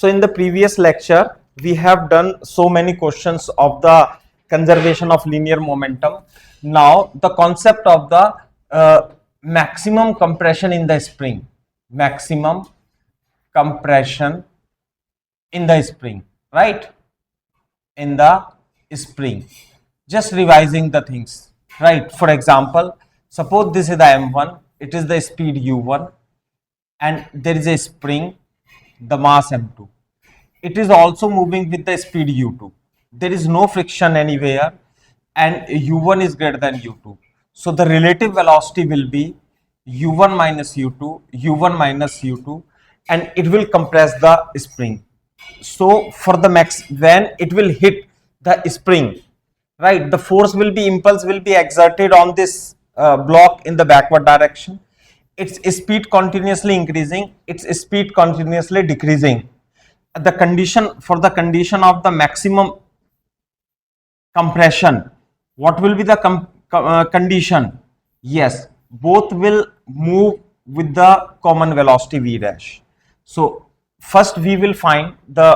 So in the previous lecture, we have done so many questions of the conservation of linear momentum. Now the concept of the maximum compression in the spring, maximum compression in the spring, right? In the spring, just revising the things, right? For example, suppose this is the m1, it is the speed u1, and there is a spring, the mass m2. It is also moving with the speed u2. There is no friction anywhere, and u1 is greater than u2. So the relative velocity will be u1 minus u2, u1 minus u2, and it will compress the spring. So for the max, when it will hit the spring, right, the force will be, impulse will be exerted on this block in the backward direction. Its speed continuously increasing, its speed continuously decreasing. The condition, for the condition of the maximum compression, what will be the condition? Yes, both will move with the common velocity v dash. So first we will find the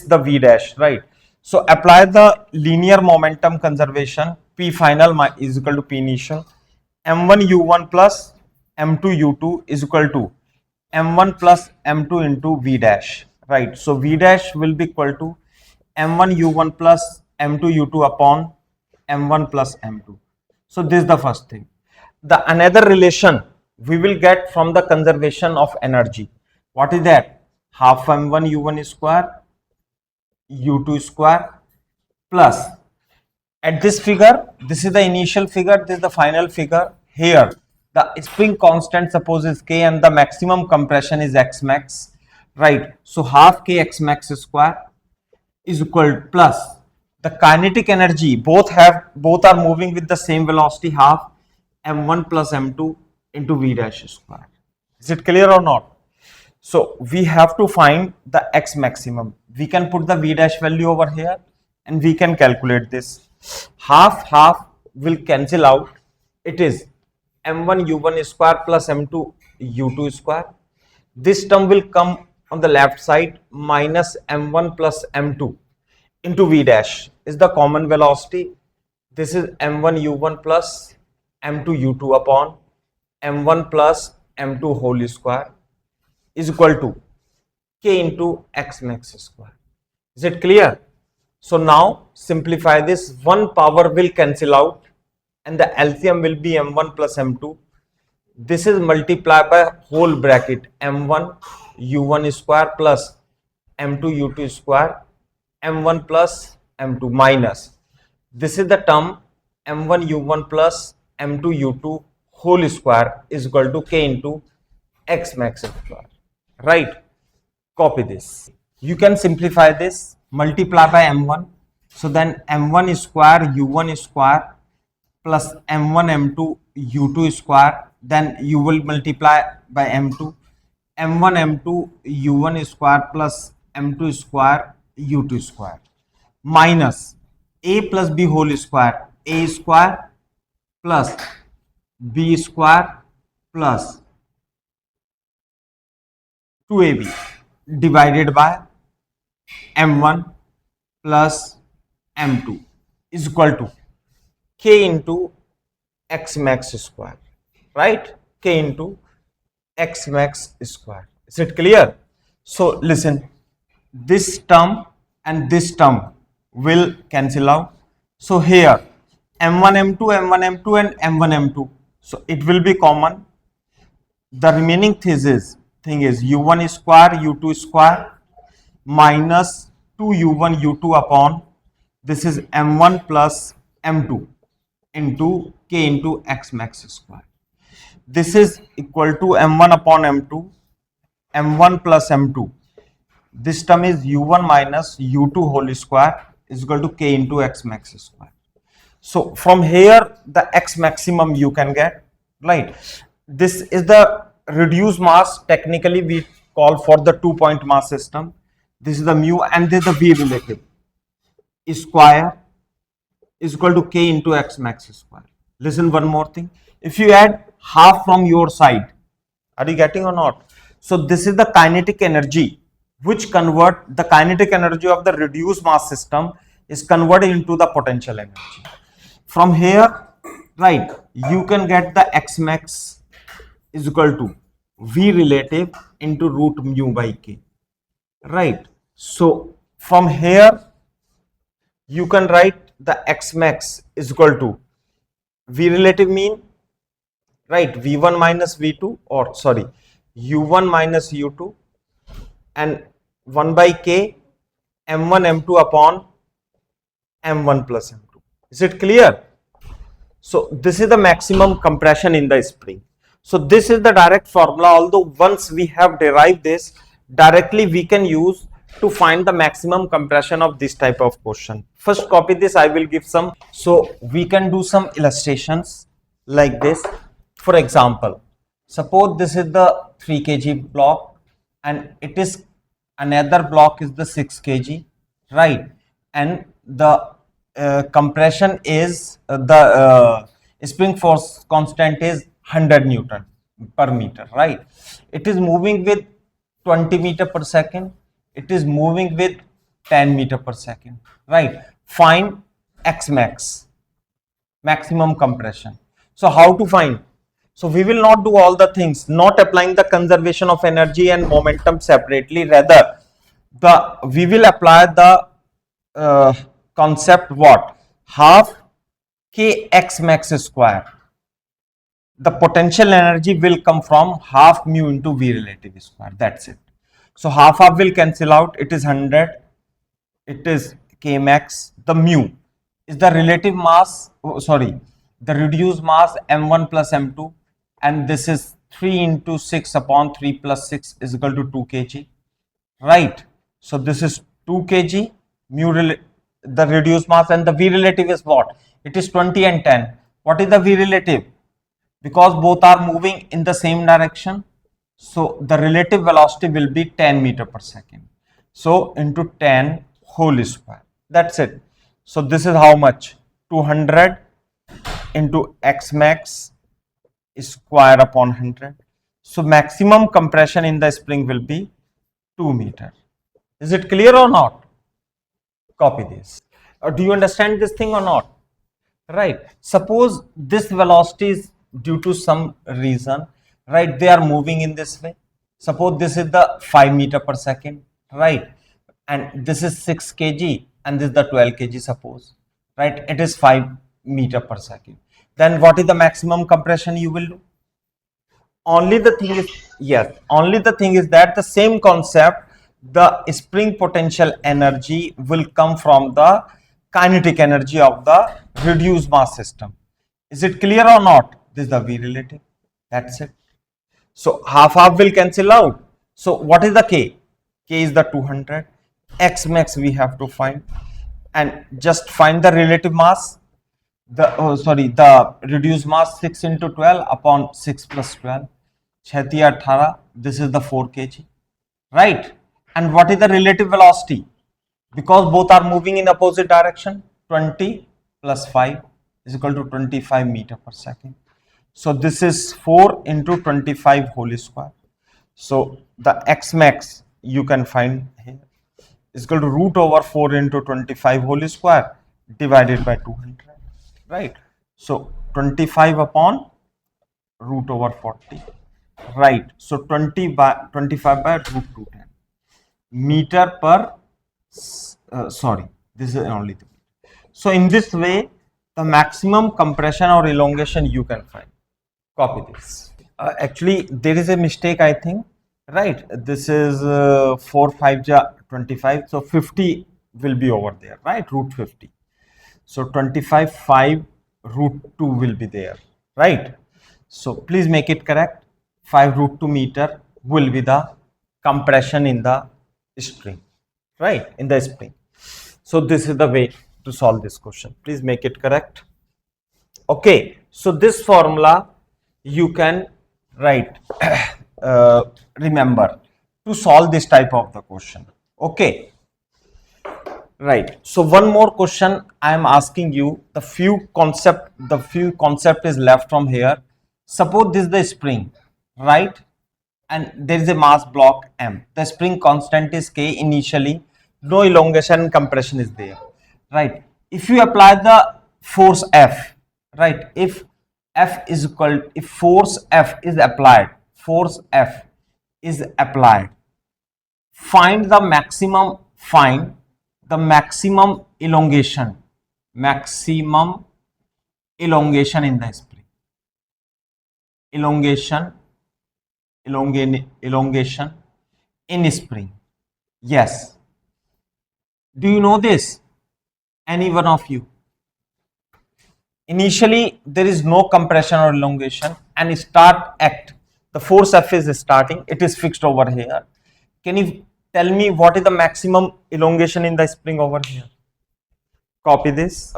the v dash, right? So apply the linear momentum conservation. P final is equal to P initial. M1 u1 plus M2 u2 is equal to M1 plus M2 into v dash, right? So v dash will be equal to M1 u1 plus M2 u2 upon M1 plus M2. So this is the first thing. The another relation we will get from the conservation of energy. What is that? Half M1 u1 square u2 square plus, at this figure, this is the initial figure, this is the final figure. Here the spring constant suppose is k and the maximum compression is x max, right? So half k x max square is equal plus the kinetic energy, both are moving with the same velocity, half m1 plus m2 into v dash square. Is it clear or not? So we have to find the x maximum. We can put the v dash value over here and we can calculate this. Half will cancel out. It is m1 u1 square plus m2 u2 square. This term will come on the left side, minus m1 plus m2 into v dash is the common velocity. This is m1 u1 plus m2 u2 upon m1 plus m2 whole square is equal to k into x max square. Is it clear? So now simplify this. One power will cancel out and the LCM will be m1 plus m2. This is multiplied by whole bracket m1 u1 square plus m2 u2 square, m1 plus m2 minus, this is the term m1 u1 plus m2 u2 whole square is equal to k into x max square, right? Copy this. You can simplify this, multiply by m1. So then m1 square u1 square plus m1 m2 u2 square, then you will multiply by m2, m1 m2 u1 square plus m2 square u2 square minus a plus b whole square, a square plus b square plus 2ab divided by m1 plus m2 is equal to k into x max square, right? K into x max square. Is it clear? So listen, this term and this term will cancel out. So here m1 m2 m1 m2 and m1 m2, so it will be common. The remaining thing is u1 square u2 square minus 2u1 u2 upon, this is m1 plus m2 into k into x max square. This is equal to m1 upon m2, m1 plus m2. This term is u1 minus u2 whole square is equal to k into x max square. So from here the x maximum you can get, right? This is the reduced mass, technically we call for the 2-point mass system. This is the mu and this is the v relative. Square is equal to k into x max square. Listen, one more thing, if you add half from your side, are you getting or not? So this is the kinetic energy which convert the kinetic energy of the reduced mass system is converted into the potential energy. From here, right, you can get the X max is equal to V relative into root mu by K, right? So from here, you can write the X max is equal to V relative mean, right, V1 minus V2, or sorry, U1 minus U2, and 1 by K M1 M2 upon M1 plus M2. Is it clear? So this is the maximum compression in the spring. So this is the direct formula, although once we have derived this, directly we can use to find the maximum compression of this type of question. First copy this, I will give some. So we can do some illustrations like this. For example, suppose this is the 3 kg block and it is another block is the 6 kg, right? And the compression is the spring force constant is 100 Newton per meter, right? It is moving with 20 meter per second. It is moving with 10 meter per second, right? Find X max, maximum compression. So how to find? So we will not do all the things, not applying the conservation of energy and momentum separately. Rather, we will apply the concept what? Half kx max square. The potential energy will come from half mu into V relative square. That's it. So half will cancel out. It is 100. It is k max. The mu is the relative mass. Oh, sorry, the reduced mass m1 plus m2, and this is 3 into 6 upon 3 plus 6 is equal to 2 kg, right? So this is 2 kg mu the reduced mass, and the V relative is what? It is 20 and 10. What is the V relative? Because both are moving in the same direction, so the relative velocity will be 10 meter per second. So into 10 whole square. That's it. So this is how much? 200 into x max square upon 100. So maximum compression in the spring will be 2 meter. Is it clear or not? Copy this. Do you understand this thing or not? Right. Suppose this velocity is due to some reason, right? They are moving in this way. Suppose this is the 5 meter per second, right? And this is 6 kg and this is the 12 kg, suppose, right? It is 5 meter per second. Then what is the maximum compression you will do? Only the thing is, yes, only the thing is that the same concept, the spring potential energy will come from the kinetic energy of the reduced mass system. Is it clear or not? This is the V relative. That's it. So half will cancel out. So what is the K? K is the 200. X max we have to find, and just find the relative mass. The reduced mass 6 into 12 upon 6 plus 12. 6 18. This is the 4 kg, right? And what is the relative velocity? Because both are moving in opposite direction, 20 plus 5 is equal to 25 meter per second. So this is 4 into 25 whole square. So the x max you can find here is equal to root over 4 into 25 whole square divided by 200, right? So 25 upon root over 40, right? So 25 by root 210 meter per sorry, this is only the meter. So in this way, the maximum compression or elongation you can find. Copy this. Actually, there is a mistake, I think, right? This is 4 5 25, so 50 will be over there, right? Root 50. So 25 5 root 2 will be there, right? So please make it correct. 5 root 2 meter will be the compression in the string, right? In the spring. So this is the way to solve this question. Please make it correct. Okay. So this formula you can write, remember to solve this type of the question. Okay. Right. So one more question I am asking you. The few concept is left from here. Suppose this is the spring, right? and there is a mass block M. The spring constant is K initially, no elongation and compression is there, right? If you apply the force F, right, if force F is applied, find the maximum elongation, in the spring, elongation in spring. Yes, do you know this, any one of you? Initially there is no compression or elongation, and the force F is starting, it is fixed over here. Can you tell me what is the maximum elongation in the spring over here? Copy this.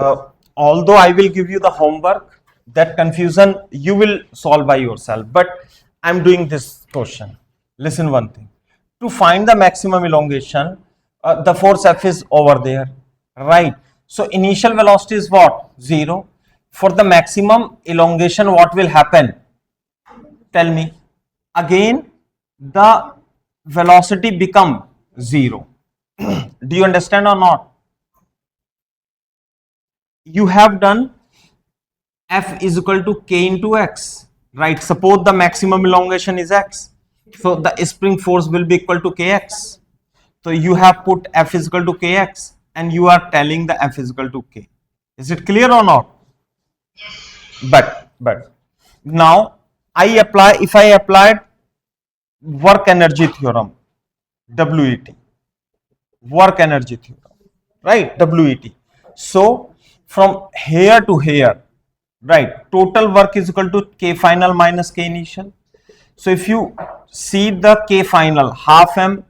Although I will give you the homework, that confusion you will solve by yourself, but I am doing this question. Listen one thing. To find the maximum elongation, the force F is over there, right? So initial velocity is what? 0. For the maximum elongation, what will happen? Tell me. Again, the velocity become 0. Do you understand or not? You have done F is equal to K into X, right? Suppose the maximum elongation is X. So the spring force will be equal to Kx. So you have put F is equal to Kx and you are telling the F is equal to K. Is it clear or not? But now if I applied work energy theorem, WET, work energy theorem, right? WET. So from here to here, right, total work is equal to K final minus K initial. So if you see the K final, half m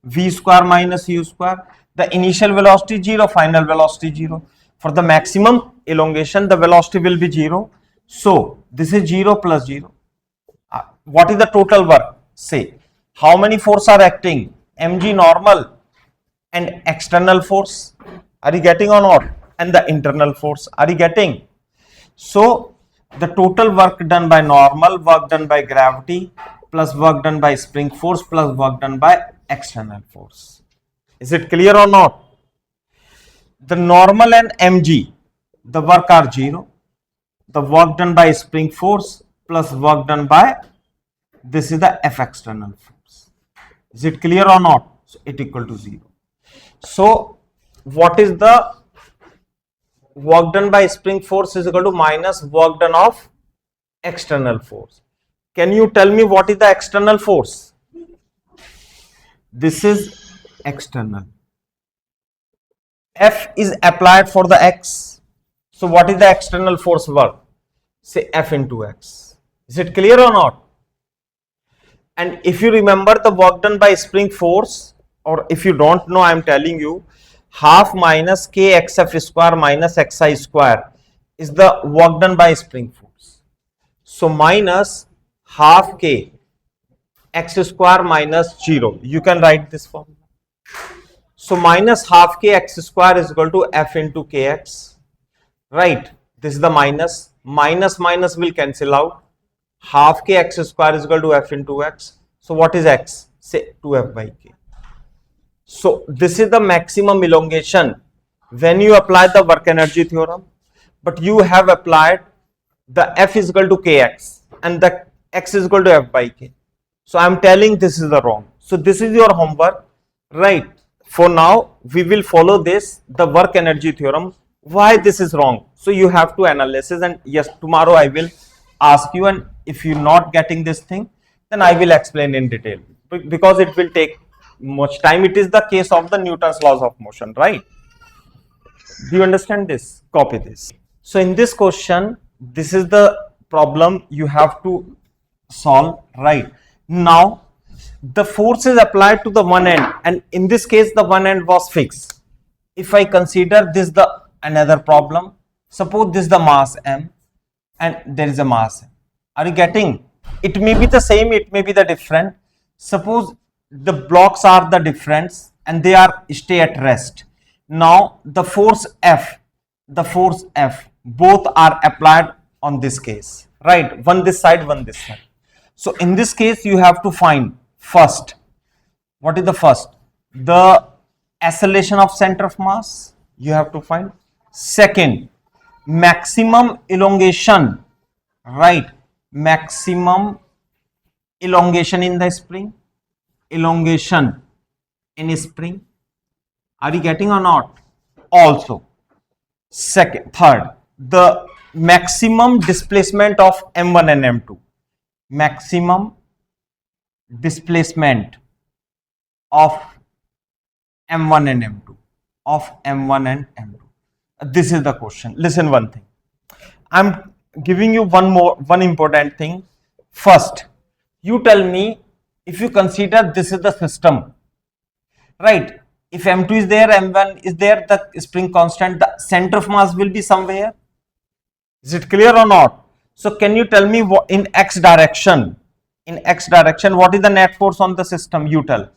v square minus u square, the initial velocity 0, final velocity 0. For the maximum elongation, the velocity will be 0. So this is 0 plus 0. What is the total work? Say, how many forces are acting? Mg normal and external force. Are you getting or not? And the internal force. Are you getting? So the total work done by normal, work done by gravity, plus work done by spring force, plus work done by external force. Is it clear or not? The normal and mg, the work are 0. The work done by spring force plus work done by, this is the F external force. Is it clear or not? So it equal to 0. So what is the work done by spring force is equal to minus work done of external force. Can you tell me what is the external force? This is external. F is applied for the X. So what is the external force work? Say F into X. Is it clear or not? And if you remember the work done by spring force, or if you don't know, I am telling you, half minus kxf square minus xi square is the work done by spring force. So minus half k x square minus 0. You can write this formula. So minus half k x square is equal to F into kx. Right. This is the minus. Minus minus will cancel out. Half k x square is equal to F into x. So what is x? Say 2F by k. So this is the maximum elongation when you apply the work energy theorem, but you have applied the F is equal to kx and the x is equal to F by k. So I am telling this is the wrong. So this is your homework, right? For now we will follow this, the work energy theorem. Why this is wrong? So you have to analysis, and yes, tomorrow I will ask you, and if you not getting this thing, then I will explain in detail, because it will take much time. It is the case of the Newton's laws of motion, right? Do you understand this? Copy this. So in this question, this is the problem you have to solve, right? Now the force is applied to the one end, and in this case the one end was fixed. If I consider this the another problem, suppose this is the mass m and there is a mass m. Are you getting? It may be the same, it may be the different. Suppose the blocks are the difference and they are stay at rest. Now the force F, both are applied on this case, right? One this side, one this side. So in this case, you have to find first, what is the first? The acceleration of center of mass, you have to find. Second, maximum elongation, right? Maximum elongation in the spring, elongation in spring. Are you getting or not? Also, third, the maximum displacement of M1 and M2. Maximum displacement of M1 and M2. Of M1 and M2. This is the question. Listen one thing. I'm giving you one important thing. First, you tell me, if you consider this is the system, right? If M2 is there, M1 is there, the spring constant, the center of mass will be somewhere. Is it clear or not? So can you tell me what in x direction? In x direction, what is the net force on the system? You tell.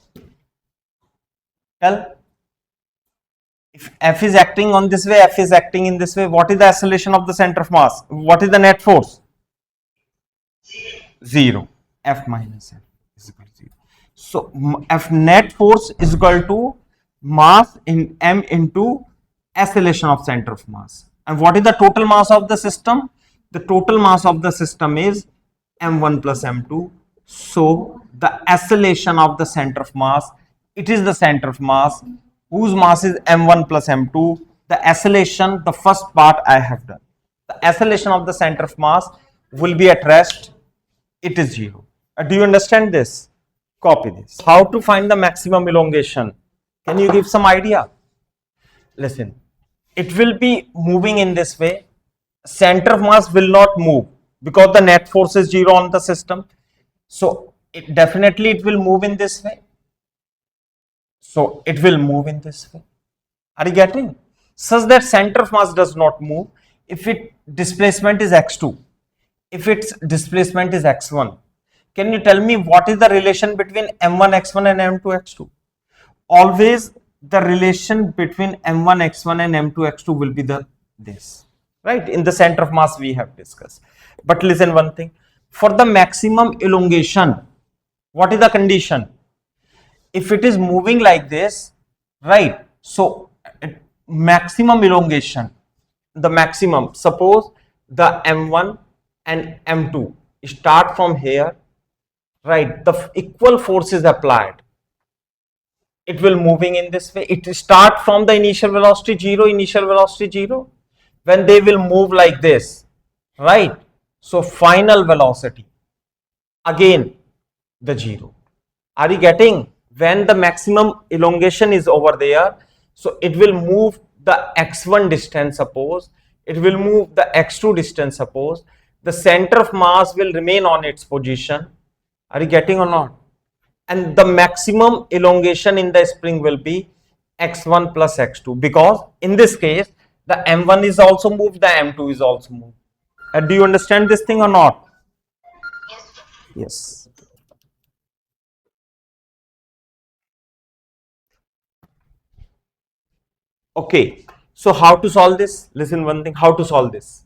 Tell. If F is acting on this way, F is acting in this way, what is the acceleration of the center of mass? What is the net force? 0. F minus F is equal to 0. So F net force is equal to mass in M into acceleration of center of mass. And what is the total mass of the system? The total mass of the system is M1 plus M2. So the acceleration of the center of mass, it is the center of mass whose mass is M1 plus M2. The acceleration, the first part I have done. The acceleration of the center of mass will be at rest. It is 0. Do you understand this? Copy this. How to find the maximum elongation? Can you give some idea? Listen, it will be moving in this way. Center of mass will not move because the net force is 0 on the system. So it will move in this way. So it will move in this way. Are you getting? Such that center of mass does not move if its displacement is x2. If its displacement is x1. Can you tell me what is the relation between m1 x1 and m2 x2? Always the relation between m1 x1 and m2 x2 will be this, right? In the center of mass we have discussed. But listen one thing, for the maximum elongation, what is the condition? If it is moving like this, right? So maximum elongation, the maximum, suppose the m1 and m2 start from here, right? The equal force is applied. It will moving in this way. It start from the initial velocity 0, when they will move like this, right? So final velocity again the 0. Are you getting? When the maximum elongation is over there, so it will move the x1 distance, suppose it will move the x2 distance, suppose the center of mass will remain on its position. Are you getting or not? And the maximum elongation in the spring will be x1 plus x2, because in this case the m1 is also moved, the m2 is also moved. Do you understand this thing or not? Yes. Okay, so how to solve this? Listen one thing, how to solve this?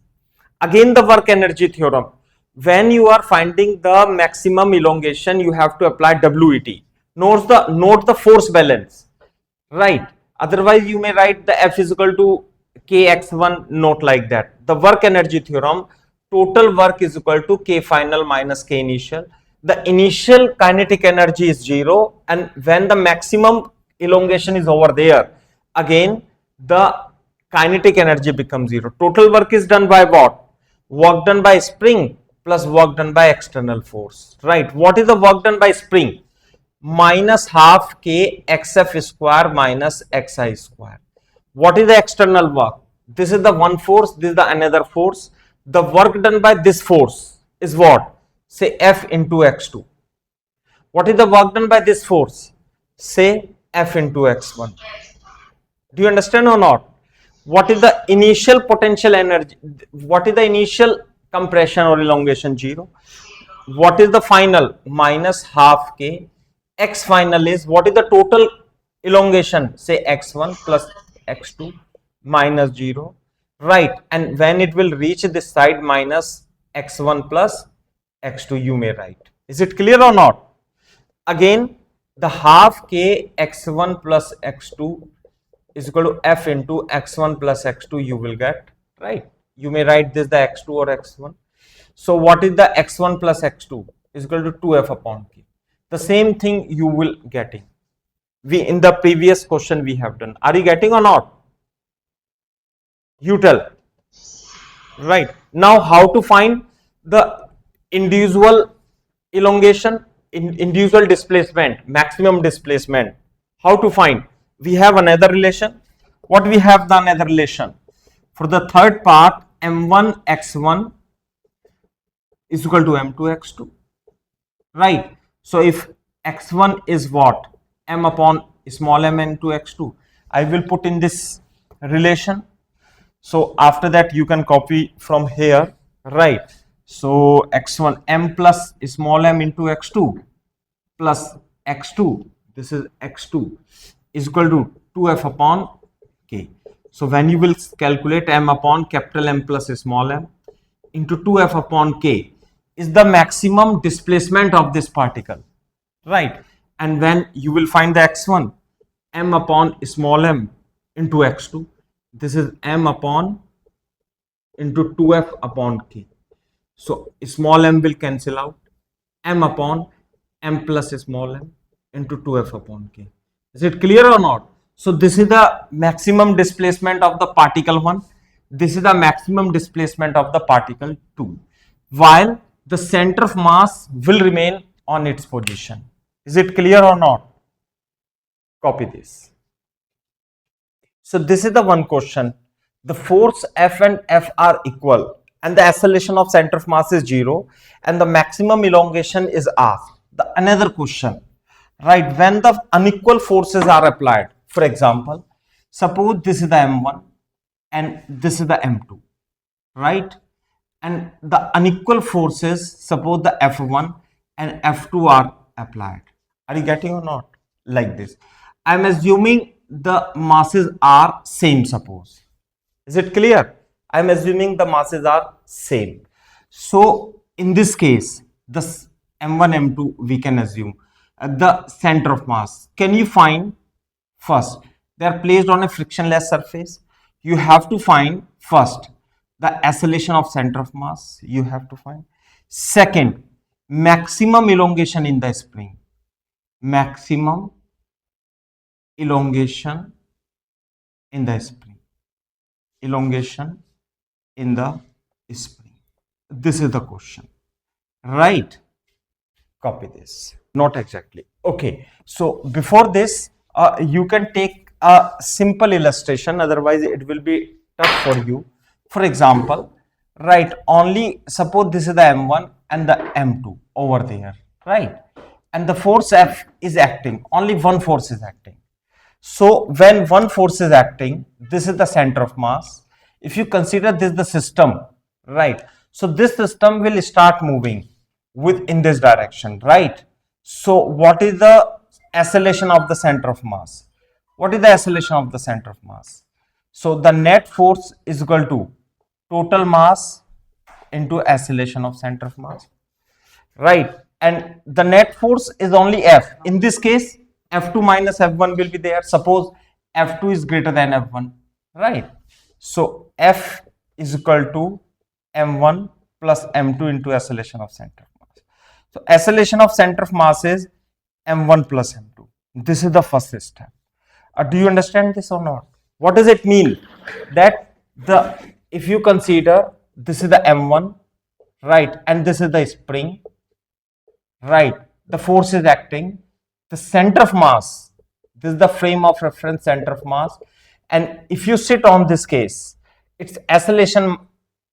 Again the work energy theorem. When you are finding the maximum elongation, you have to apply WET. Note the force balance, right? Otherwise you may write the F is equal to Kx1, not like that. The work energy theorem, total work is equal to K final minus K initial. The initial kinetic energy is 0, and when the maximum elongation is over there, again the kinetic energy becomes 0. Total work is done by what? Work done by spring plus work done by external force, right? What is the work done by spring? Minus half K xf square minus xi square. What is the external work? This is the one force, this is the another force. The work done by this force is what? Say F into x2. What is the work done by this force? Say F into x1. Do you understand or not? What is the initial potential energy? What is the initial compression or elongation? 0. What is the final? Minus half K. X final is, what is the total elongation? Say x1 plus x2 minus 0, right? And when it will reach this side, minus x1 plus x2, you may write. Is it clear or not? Again, the half k x1 plus x2 is equal to f into x1 plus x2 you will get, right? You may write this the x2 or x1. So what is the x1 plus x2 is equal to 2f upon k. The same thing you will getting. We in the previous question we have done. Are you getting or not? You tell. Right. Now how to find the individual elongation, individual displacement, maximum displacement. How to find? We have another relation. What we have the another relation? For the third part, m1 x1 is equal to m2 x2. Right. So if x1 is what? M upon small m into x2. I will put in this relation. So after that you can copy from here, right? So x1 m plus small m into x2 plus x2, this is x2 is equal to 2f upon k. So when you will calculate m upon capital M plus small m into 2f upon k is the maximum displacement of this particle, right? And when you will find the x1, m upon small m into x2, this is m upon into 2f upon k. So small m will cancel out, m upon m plus small m into 2f upon k. Is it clear or not? So this is the maximum displacement of the particle 1. This is the maximum displacement of the particle 2. While the center of mass will remain on its position. Is it clear or not? Copy this. So this is the one question. The force F and F are equal and the acceleration of center of mass is 0 and the maximum elongation is asked. The another question, right? When the unequal forces are applied, for example, suppose this is the M1 and this is the M2, right? And the unequal forces, suppose the F1 and F2 are applied. Are you getting or not? Like this. I am assuming the masses are same, suppose. Is it clear? I am assuming the masses are same. So in this case, this M1, M2 we can assume the center of mass. Can you find? First, they are placed on a frictionless surface. You have to find first the acceleration of center of mass. You have to find. Second, maximum elongation in the spring. Maximum elongation in the spring. Elongation in the spring. This is the question, right? Copy this. Not exactly. Okay. So before this, you can take a simple illustration. Otherwise, it will be tough for you. For example, right? Only suppose this is the M1 and the M2 over there, right? And the force F is acting. Only one force is acting. So when one force is acting, this is the center of mass. If you consider this the system, right? So this system will start moving in this direction, right? So what is the acceleration of the center of mass? What is the acceleration of the center of mass? So the net force is equal to total mass into acceleration of center of mass, right? And the net force is only F. In this case, F2 minus F1 will be there. Suppose F2 is greater than F1, right? So F is equal to M1 plus M2 into acceleration of center of mass. So acceleration of center of mass is M1 plus M2. This is the first step. Do you understand this or not? What does it mean? That if you consider this is the M1, right, and this is the spring, right, the force is acting, the center of mass, this is the frame of reference center of mass, and if you sit on this case, its acceleration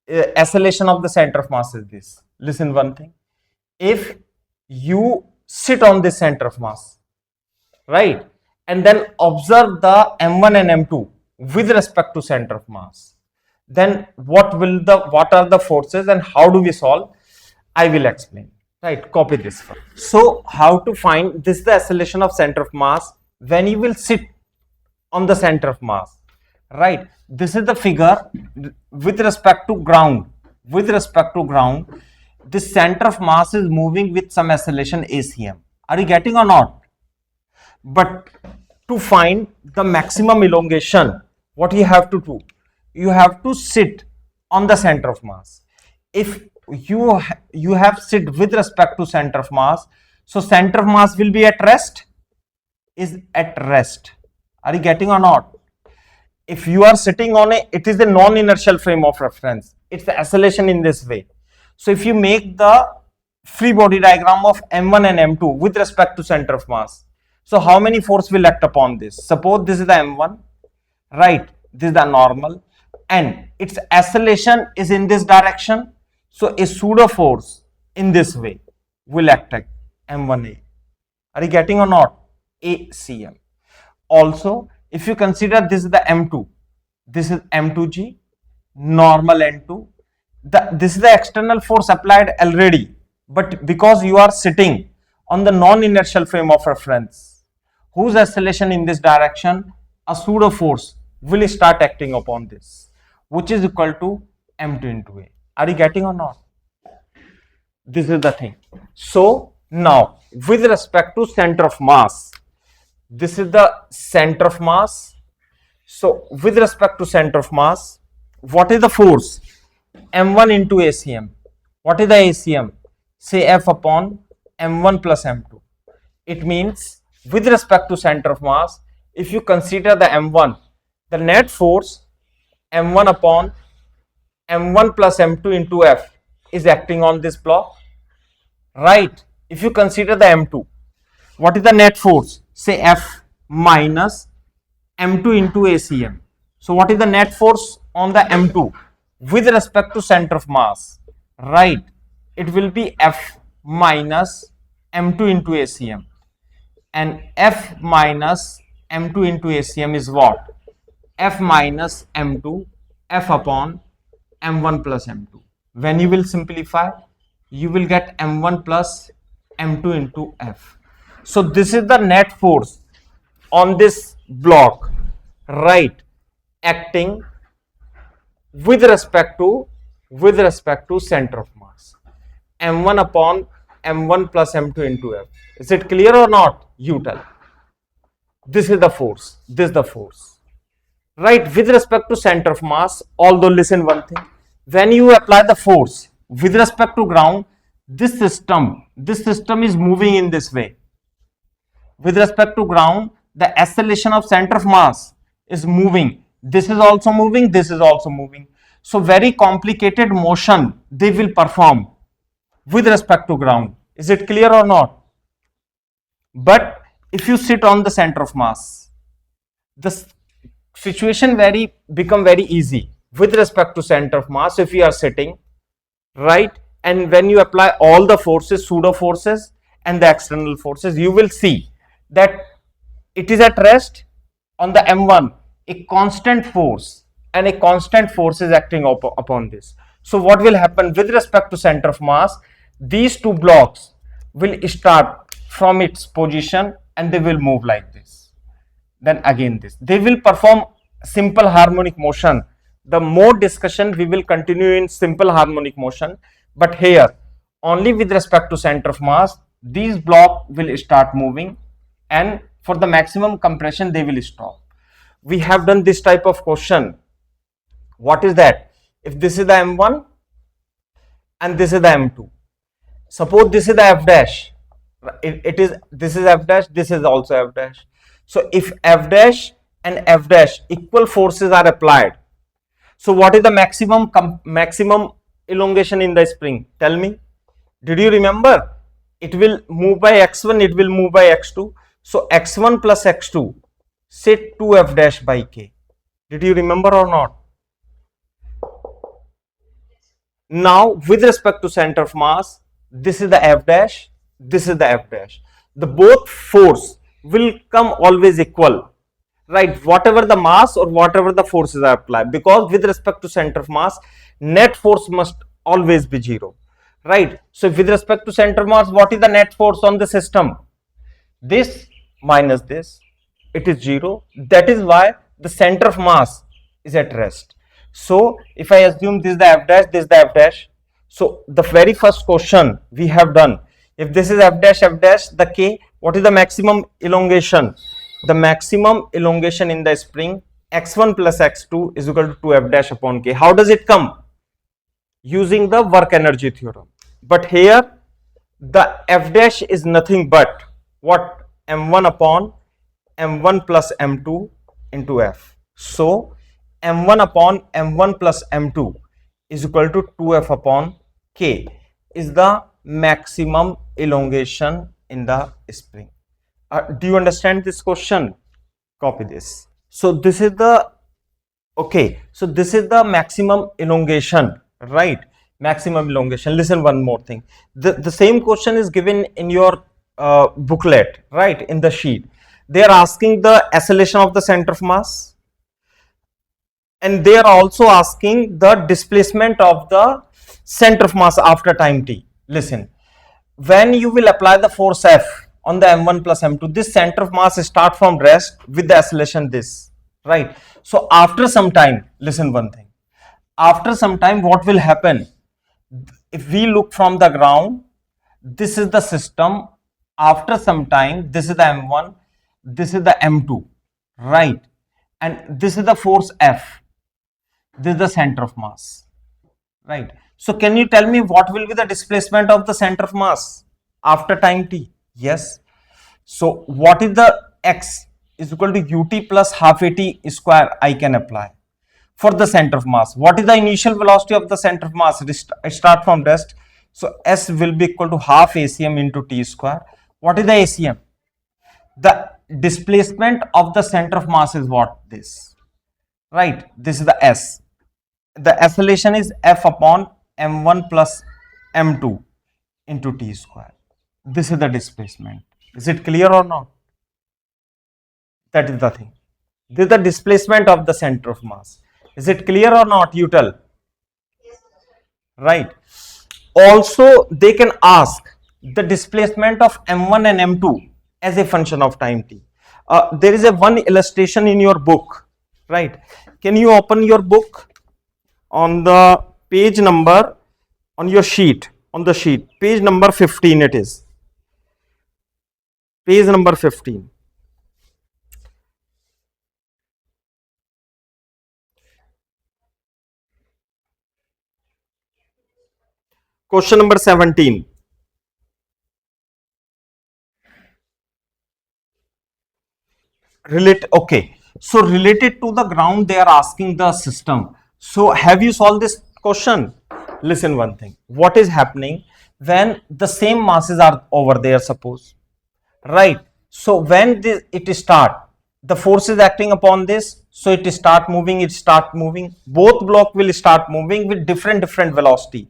of the center of mass is this. Listen one thing, if you sit on this center of mass, right, and then observe the M1 and M2 with respect to center of mass, then what are the forces and how do we solve? I will explain. Right, copy this first. So how to find this, the acceleration of center of mass when you will sit on the center of mass, right? This is the figure with respect to ground. With respect to ground, this center of mass is moving with some acceleration ACM. Are you getting or not? But to find the maximum elongation, what you have to do? You have to sit on the center of mass. If you have sit with respect to center of mass, so center of mass will be at rest, is at rest. Are you getting or not? If you are sitting on it is a non-inertial frame of reference. It's the acceleration in this way. So if you make the free body diagram of M1 and M2 with respect to center of mass, so how many force will act upon this? Suppose this is the M1, right? This is the normal, and its acceleration is in this direction. So a pseudo force in this way will act at M1A. Are you getting or not? ACM. Also, if you consider this is the M2, this is M2G, normal N2. This is the external force applied already, but because you are sitting on the non-inertial frame of reference, whose acceleration in this direction, a pseudo force will start acting upon this, which is equal to M2 into A. Are you getting or not? This is the thing. So now with respect to center of mass, this is the center of mass. So with respect to center of mass, what is the force? M1 into ACM. What is the ACM? Say F upon M1 plus M2. It means with respect to center of mass, if you consider the M1, the net force M1 upon M1 plus M2 into F is acting on this block, right? If you consider the M2, what is the net force? Say F minus M2 into ACM. So what is the net force on the M2 with respect to center of mass, right? It will be F minus M2 into ACM, and F minus M2 into ACM is what? F minus M2 F upon M1 plus M2. When you will simplify, you will get M1 plus M2 into F. So this is the net force on this block, right, acting with respect to center of mass, M1 upon M1 plus M2 into F. Is it clear or not? You tell. This is the force, this is the force, right, with respect to center of mass. Although listen one thing, when you apply the force with respect to ground, this system is moving in this way. With respect to ground, the acceleration of center of mass is moving. This is also moving, this is also moving. So very complicated motion they will perform with respect to ground. Is it clear or not? But if you sit on the center of mass, the situation become very easy with respect to center of mass. If you are sitting, right, and when you apply all the forces, pseudo forces and the external forces, you will see that it is at rest on the M1, a constant force, and a constant force is acting upon this. So what will happen with respect to center of mass? These two blocks will start from its position and they will move like this. Then again this. They will perform simple harmonic motion. The more discussion we will continue in simple harmonic motion, but here only with respect to center of mass, these blocks will start moving, and for the maximum compression they will stop. We have done this type of question. What is that? If this is the M1 and this is the M2, suppose this is the F dash, this is F dash, this is also F dash. So if F dash and F dash equal forces are applied, so what is the maximum elongation in the spring? Tell me. Did you remember? It will move by x1, it will move by x2. So x1 plus x2, say 2f dash by k. Did you remember or not? Now with respect to center of mass, this is the f dash, this is the f dash. The both force will come always equal, right? Whatever the mass or whatever the forces are applied, because with respect to center of mass, net force must always be 0, right? So with respect to center of mass, what is the net force on the system? This minus this, it is 0. That is why the center of mass is at rest. So if I assume this is the f dash, this is the f dash, So the very first question we have done, if this is f dash, the k, what is the maximum elongation? The maximum elongation in the spring x1 plus x2 is equal to 2f dash upon k. How does it come? Using the work energy theorem. But here the f dash is nothing but what? m1 upon m1 plus m2 into f. So m1 upon m1 plus m2 is equal to 2f upon k is the maximum elongation in the spring. Do you understand this question? Copy this. So this is the, okay, so this is the maximum elongation, right? Maximum elongation. Listen one more thing. The same question is given in your booklet, right? In the sheet. They are asking the acceleration of the center of mass, and they are also asking the displacement of the center of mass after time t. Listen, when you will apply the force F on the m1 plus m2, this center of mass start from rest with the acceleration this, right? So after some time, listen one thing, after some time what will happen? If we look from the ground, this is the system. After some time, this is the m1, this is the m2, right? And this is the force F. This is the center of mass, right? So can you tell me what will be the displacement of the center of mass after time t? Yes. So what is the x is equal to ut plus half at square I can apply for the center of mass. What is the initial velocity of the center of mass? I start from rest. So s will be equal to half acm into t square. What is the acm? The displacement of the center of mass is what? This, right? This is the s. The acceleration is f upon m1 plus m2 into t square. This is the displacement. Is it clear or not? That is the thing. This is the displacement of the center of mass. Is it clear or not? You tell. Right. Also, they can ask the displacement of m1 and m2 as a function of time t. There is a one illustration in your book, right? Can you open your book on the page number, on your sheet, on the sheet, page number 15 it is. Page number 15. Question number 17. Okay, so related to the ground, they are asking the system. So have you solved this question? Listen one thing. What is happening when the same masses are over there, suppose, right? So when it start, the force is acting upon this, so it start moving, both block will start moving with different velocity.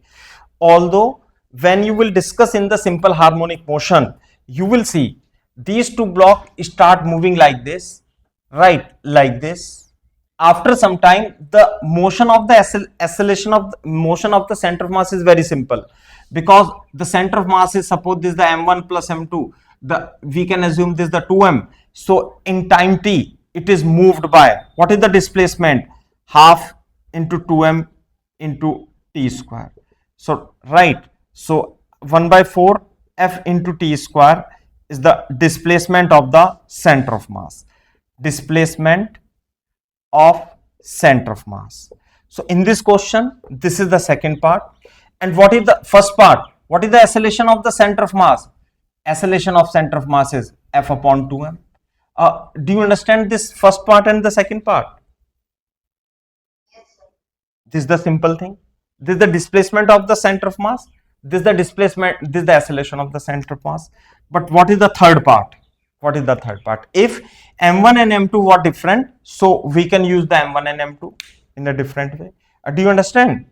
Although when you will discuss in the simple harmonic motion, you will see these two blocks start moving like this, right? Like this. After some time, the motion of the acceleration of the motion of the center of mass is very simple, because the center of mass is, suppose this is the m1 plus m2, we can assume this is the 2m. So in time t, it is moved by, what is the displacement? Half into 2m into t square. So right, so 1 by 4 f into t square is the displacement of the center of mass. Displacement of center of mass. So in this question, this is the second part. And what is the first part? What is the acceleration of the center of mass? Acceleration of center of mass is f upon 2m. Do you understand this first part and the second part? Yes, sir. This is the simple thing. This is the displacement of the center of mass. This is the displacement, this is the acceleration of the center of mass. But what is the third part? What is the third part? If m1 and m2 were different, so we can use the m1 and m2 in a different way. Do you understand?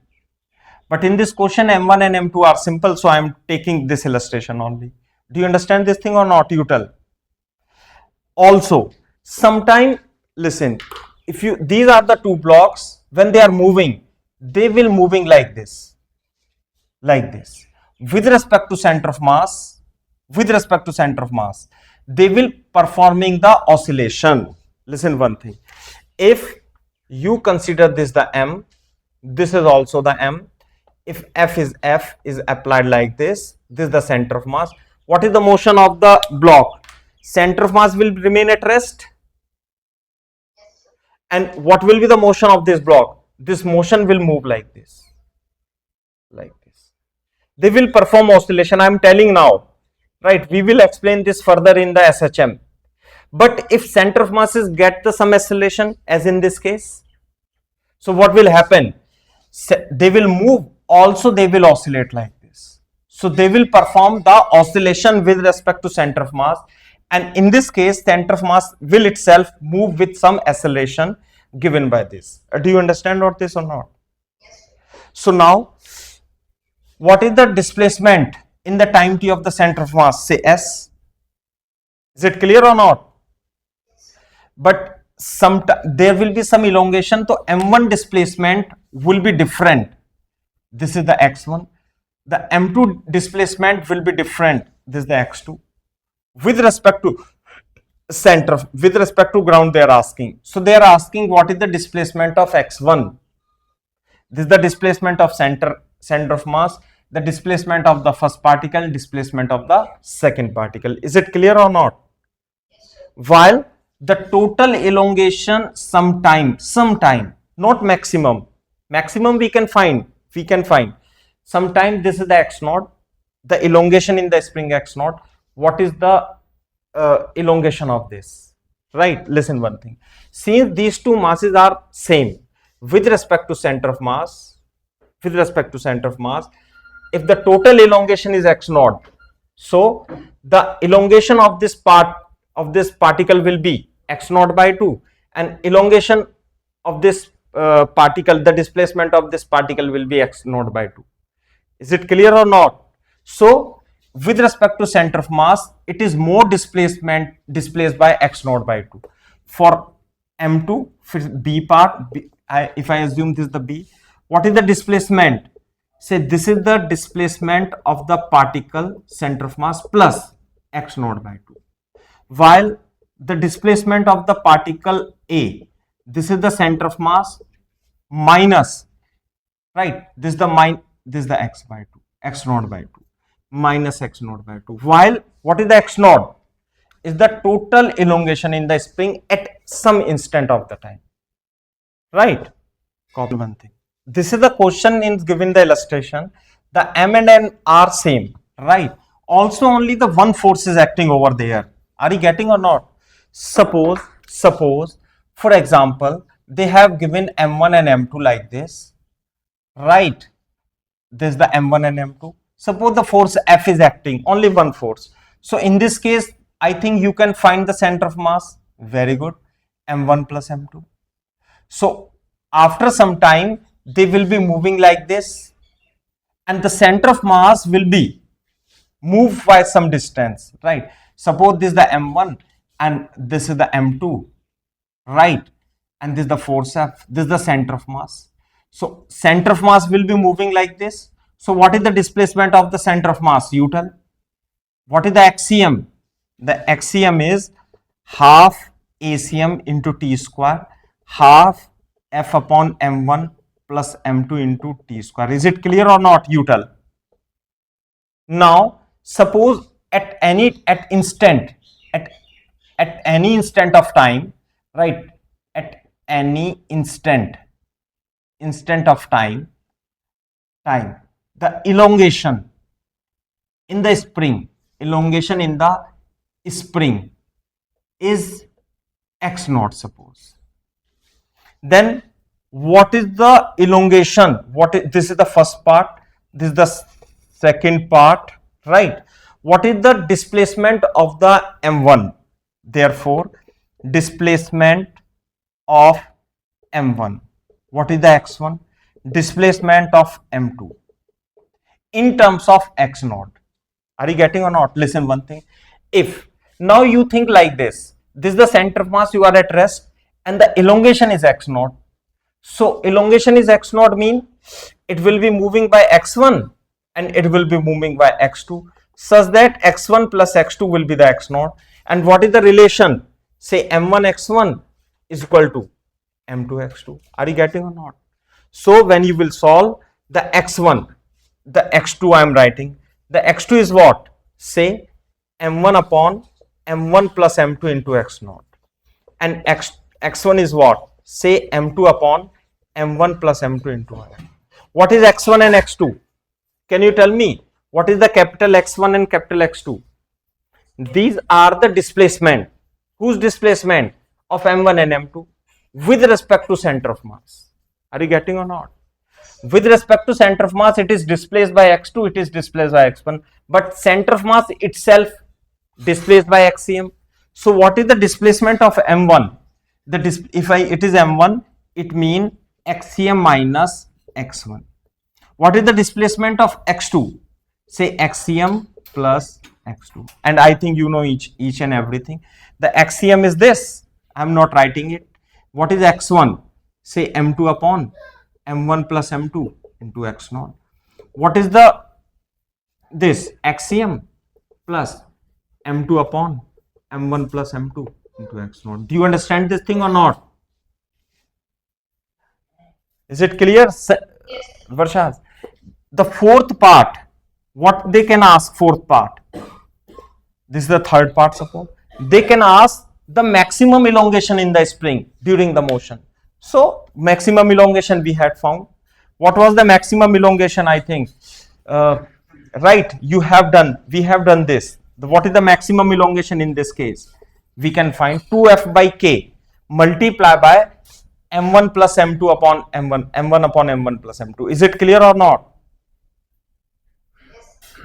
But in this question, m1 and m2 are simple, so I am taking this illustration only. Do you understand this thing or not? You tell. Also, sometime, listen, if you, these are the two blocks, when they are moving, they will moving like this, with respect to center of mass, they will performing the oscillation. Listen one thing, if you consider this the m, this is also the m, if F is applied like this is the center of mass. What is the motion of the block? Center of mass will remain at rest. And what will be the motion of this block? This motion will move like this. Like this. They will perform oscillation. I am telling now. Right. We will explain this further in the SHM. But if center of masses get the some oscillation, as in this case, so what will happen? They will move, also they will oscillate like this. So they will perform the oscillation with respect to center of mass, and in this case center of mass will itself move with some oscillation given by this. Do you understand what this or not? So now, what is the displacement in the time t of the center of mass? Say S. Is it clear or not? But there will be some elongation, so m1 displacement will be different. This is the x1. The m2 displacement will be different. This is the x2. With respect to center, with respect to ground, they are asking. So they are asking what is the displacement of x1. This is the displacement of center of mass, the displacement of the first particle, displacement of the second particle. Is it clear or not? While the total elongation sometime, not maximum. Maximum we can find. Sometime this is the x naught, the elongation in the spring x naught. What is the elongation of this? Right, listen one thing. Since these two masses are same with respect to center of mass, if the total elongation is x naught, so the elongation of this particle will be x naught by 2, and elongation of this particle, the displacement of this particle will be x naught by 2. Is it clear or not? So with respect to center of mass, it is more displaced by x naught by 2. For m2, b part, if I assume this is the b, what is the displacement? Say this is the displacement of the particle center of mass plus x naught by 2. While the displacement of the particle A, this is the center of mass minus, right, this is the x by 2, x naught by 2 minus x naught by 2. While what is the x naught? Is the total elongation in the spring at some instant of the time. Right? Copy one thing. This is the question in given the illustration. The m and n are same, right? Also only the one force is acting over there. Are you getting or not? Suppose, for example, they have given m1 and m2 like this, right? This is the m1 and m2. Suppose the force F is acting, only one force. So in this case, I think you can find the center of mass. Very good. m1 plus m2. So after some time, they will be moving like this, and the center of mass will be moved by some distance, right? Suppose this is the m1 and this is the m2, right? And this is the force F, this is the center of mass. So center of mass will be moving like this. So what is the displacement of the center of mass? You tell. What is the axiom? The axiom is half ACM into T square, half F upon m1 plus m2 into T square. Is it clear or not? You tell. Now suppose at any instant of time, right? At any instant of time, the elongation in the spring, is x naught, suppose. Then what is the elongation? This is the first part, this is the second part, right? What is the displacement of the m1? Therefore, displacement of m1. What is the x1? Displacement of m2 in terms of x naught. Are you getting or not? Listen one thing. If now you think like this is the center of mass, you are at rest, and the elongation is x naught. So elongation is x naught mean it will be moving by x1 and it will be moving by x2, such that x1 plus x2 will be the x naught. And what is the relation? Say m1 x1 is equal to m2 x2. Are you getting or not? So when you will solve the x1, the x2 I am writing. The x2 is what? Say m1 upon m1 plus m2 into x naught. And x1 is what? Say m2 upon m1 plus m2 into y. What is x1 and x2? Can you tell me what is the capital X1 and capital X2? These are the displacement. Whose displacement? Of m1 and m2 with respect to center of mass. Are you getting or not? With respect to center of mass, it is displaced by x2, it is displaced by x1, but center of mass itself displaced by xcm. So what is the displacement of m1? It is m1, it means xcm minus x1. What is the displacement of x2? Say xcm plus x2. And I think you know each and everything. The xcm is this. I am not writing it. What is x1? Say m2 upon m1 plus m2 into x naught. What is this xcm plus m2 upon m1 plus m2 into x naught. Do you understand this thing or not? Is it clear, Varshas? The fourth part, what they can ask, fourth part, this is the third part, suppose they can ask the maximum elongation in the spring during the motion. So maximum elongation we had found. What was the maximum elongation? I think right, we have done this. What is the maximum elongation in this case? We can find 2f by k multiply by m1 plus m2 upon m1 upon m1 plus m2. Is it clear or not?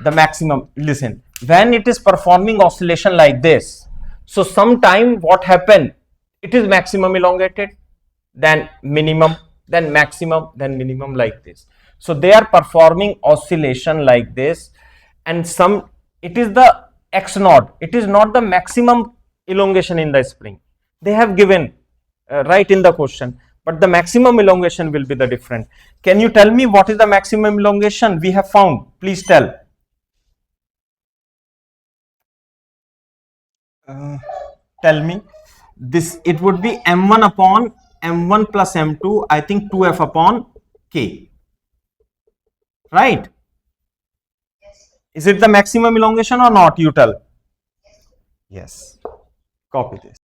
The maximum, listen, when it is performing oscillation like this, so sometime what happened, it is maximum elongated, then minimum, then maximum, then minimum, like this. So they are performing oscillation like this, and it is the x naught, it is not the maximum elongation in the spring. They have given right in the question, but the maximum elongation will be the different. Can you tell me what is the maximum elongation we have found? Please tell. Tell me. This, it would be m1 upon m1 plus m2, I think 2f upon k, right? Is it the maximum elongation or not? You tell. Yes. Copy this.